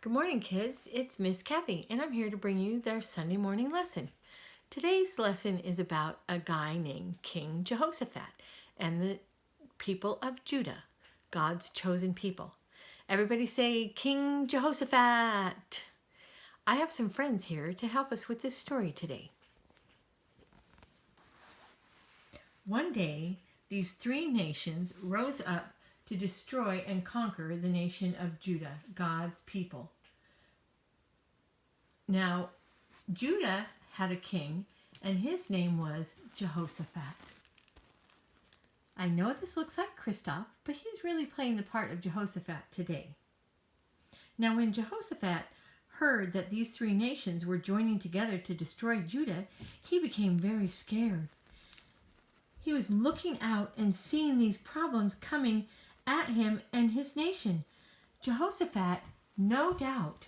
Good morning, kids. It's Miss Kathy, and I'm here to bring you their Sunday morning lesson. Today's lesson is about a guy named King Jehoshaphat and the people of Judah, God's chosen people. Everybody say, King Jehoshaphat! I have some friends here to help us with this story today. One day, these three nations rose up to destroy and conquer the nation of Judah, God's people. Now, Judah had a king, and his name was Jehoshaphat. I know this looks like Kristoff, but he's really playing the part of Jehoshaphat today. Now, when Jehoshaphat heard that these three nations were joining together to destroy Judah, he became very scared. He was looking out and seeing these problems coming at him and his nation. Jehoshaphat, no doubt,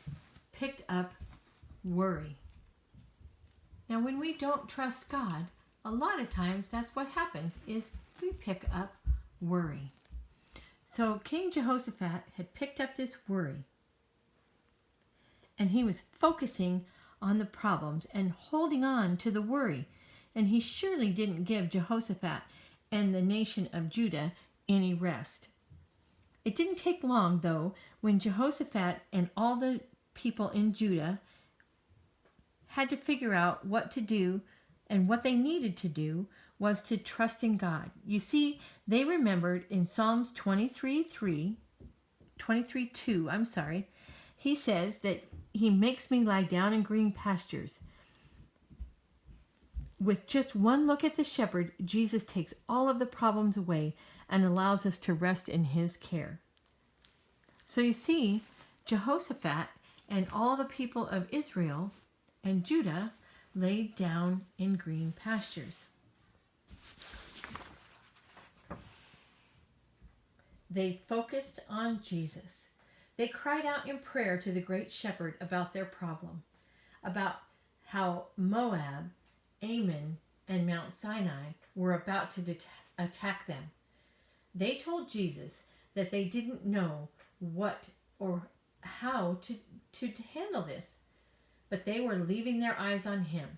picked up worry. Now, when we don't trust God, a lot of times that's what happens, is we pick up worry. So King Jehoshaphat had picked up this worry, and he was focusing on the problems and holding on to the worry. And he surely didn't give Jehoshaphat and the nation of Judah any rest. It didn't take long, though, when Jehoshaphat and all the people in Judah had to figure out what to do, and what they needed to do was to trust in God. You see, they remembered in Psalms 23:2, he says that he makes me lie down in green pastures. With just one look at the shepherd, Jesus takes all of the problems away and allows us to rest in his care. So you see, Jehoshaphat and all the people of Israel and Judah laid down in green pastures. They focused on Jesus. They cried out in prayer to the great shepherd about their problem, about how Moab, Ammon, and Mount Sinai were about to attack them. They told Jesus that they didn't know what or how to handle this, but they were leaving their eyes on him,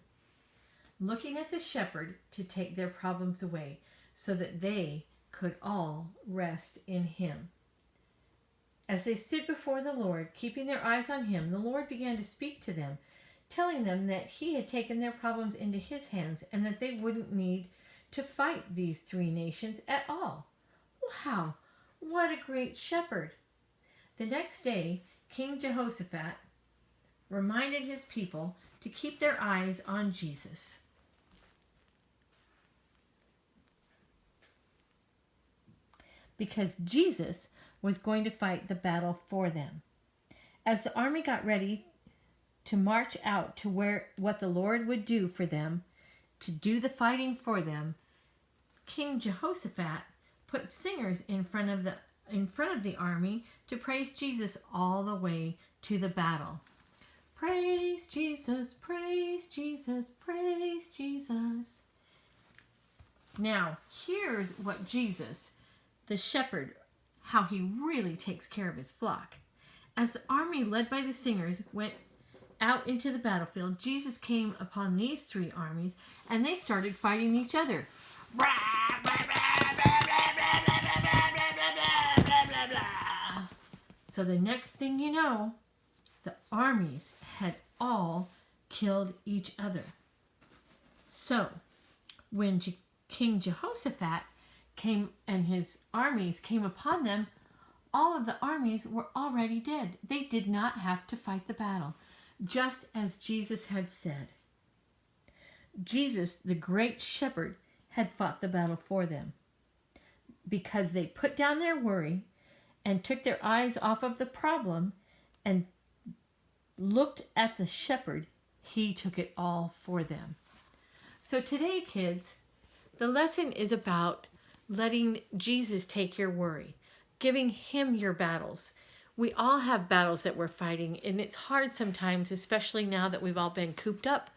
looking at the shepherd to take their problems away so that they could all rest in him. As they stood before the Lord, keeping their eyes on him, the Lord began to speak to them, telling them that he had taken their problems into his hands and that they wouldn't need to fight these three nations at all. Wow, what a great shepherd! The next day, King Jehoshaphat reminded his people to keep their eyes on Jesus. Because Jesus was going to fight the battle for them. As the army got ready to march out to what the Lord would do for them, to do the fighting for them, King Jehoshaphat put singers in front of the army to praise Jesus all the way to the battle. Praise Jesus, praise Jesus, praise Jesus. Now, here's what Jesus, the shepherd, how he really takes care of his flock. As the army led by the singers went out into the battlefield, Jesus came upon these three armies, and they started fighting each other. So the next thing you know, the armies had all killed each other. So when King Jehoshaphat came and his armies came upon them, all of the armies were already dead. They did not have to fight the battle, just as Jesus had said. Jesus, the great shepherd, had fought the battle for them. Because they put down their worry and took their eyes off of the problem and looked at the shepherd, he took it all for them. So today, kids, the lesson is about letting Jesus take your worry, giving him your battles. We all have battles that we're fighting, and it's hard sometimes, especially now that we've all been cooped up.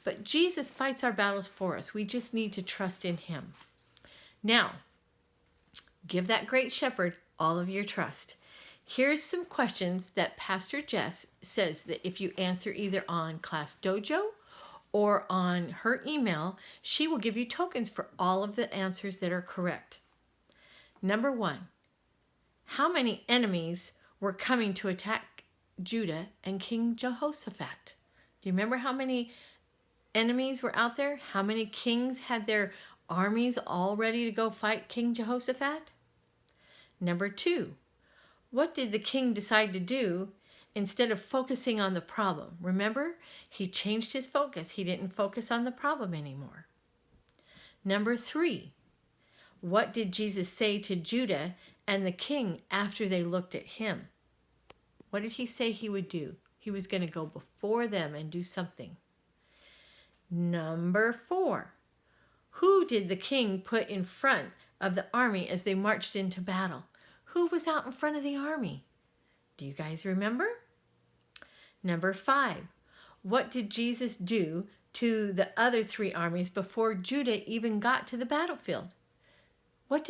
But Jesus fights our battles for us. We just need to trust in him. Now, give that great shepherd all of your trust. Here's some questions that Pastor Jess says that if you answer either on Class Dojo or on her email, she will give you tokens for all of the answers that are correct. Number 1, how many enemies were coming to attack Judah and King Jehoshaphat? Do you remember how many enemies were out there? How many kings had their armies all ready to go fight King Jehoshaphat? Number 2, what did the king decide to do instead of focusing on the problem? Remember, he changed his focus. He didn't focus on the problem anymore. Number 3, what did Jesus say to Judah and the king after they looked at him? What did he say he would do? He was going to go before them and do something. Number 4, who did the king put in front of the army as they marched into battle? Who was out in front of the army? Do you guys remember? Number 5, what did Jesus do to the other 3 armies before Judah even got to the battlefield? What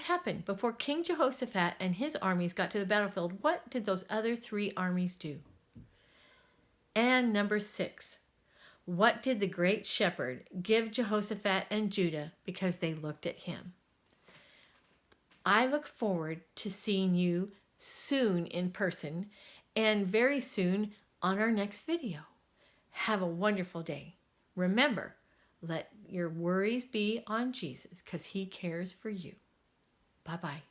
happened before King Jehoshaphat and his armies got to the battlefield? What did those other 3 armies do? And number 6, what did the great shepherd give Jehoshaphat and Judah because they looked at him? I look forward to seeing you soon in person and very soon on our next video. Have a wonderful day. Remember, let your worries be on Jesus because he cares for you. Bye-bye.